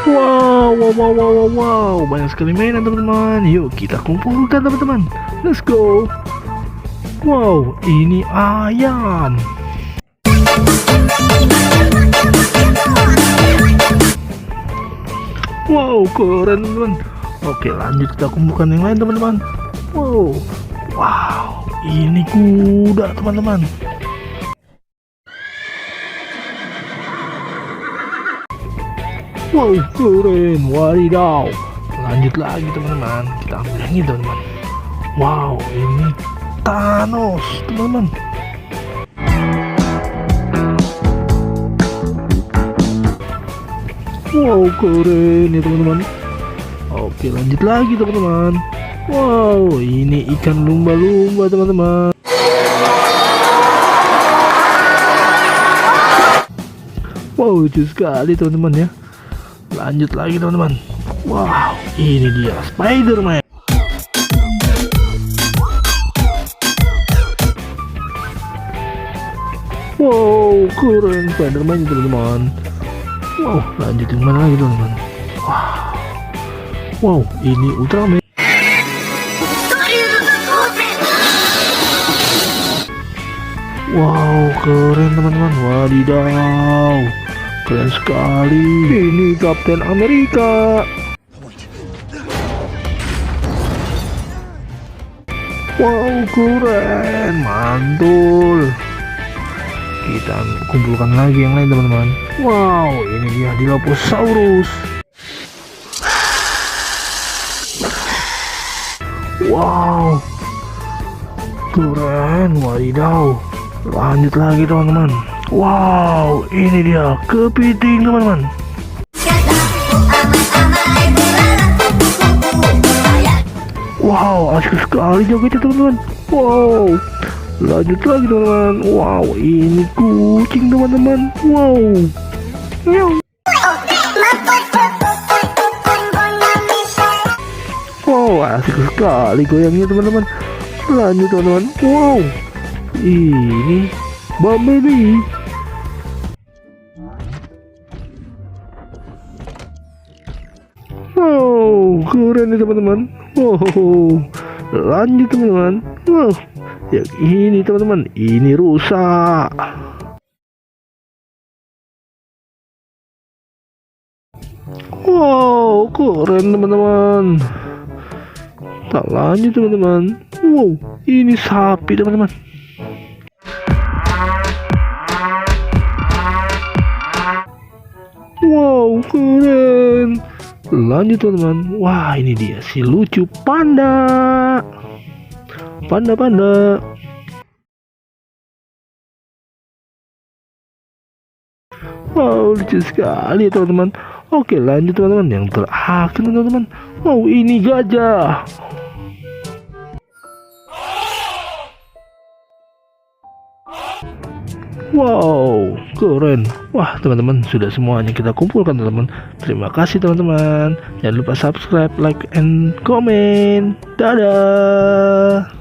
Wow, wow, wow, wow, wow, wow. Banyak sekali mainan teman-teman. Yuk kita kumpulkan teman-teman. Let's go. Wow, ini ayam. Wow, keren teman-teman. Oke, lanjut kita kumpulkan yang lain teman-teman. Wow, wow, ini kuda teman-teman. Wow, keren, wadidaw. Lanjut lagi teman-teman, kita ambil yang ini teman-teman. Wow, ini Thanos teman-teman. Wow, keren ya teman-teman. Oke, lanjut lagi teman-teman. Wow, ini ikan lumba-lumba teman-teman. Wow, lucu sekali teman-teman ya. Lanjut lagi teman-teman. Wow, ini dia Spider-Man. Wow, keren Spider-Man teman-teman. Wow, lanjut yang mana lagi teman-teman. Wow, ini Ultraman. Wow, keren teman-teman. Wadidaw, keren sekali. Ini Kapten Amerika. Wow, keren, mantul. Kita kumpulkan lagi yang lain teman-teman. Wow, ini dia Dilophosaurus. Wow, keren, wadidaw. Lanjut lagi teman-teman. Wow, ini dia kepiting teman-teman. Wow, asik sekali jogetnya teman-teman. Wow, lanjut lagi teman-teman. Wow, ini kucing teman-teman. Wow, wow, asik sekali goyangnya teman-teman. Lanjut teman-teman. Wow, ini Bumblebee. Wow, keren nih teman-teman. Wow, lanjut teman-teman. Wow, yang ini teman-teman, ini rusa. Wow, keren teman-teman. Tak lanjut teman-teman. Wow, ini sapi teman-teman. Wow, keren. Lanjut teman-teman. Wah, ini dia si lucu panda. Panda. Wow, lucu sekali teman-teman. Oke, lanjut teman-teman. Yang terakhir teman-teman. Wow, ini gajah. Wow, keren. Wah teman-teman, sudah semuanya kita kumpulkan teman-teman. Terima kasih teman-teman. Jangan lupa subscribe, like, and comment. Dadah.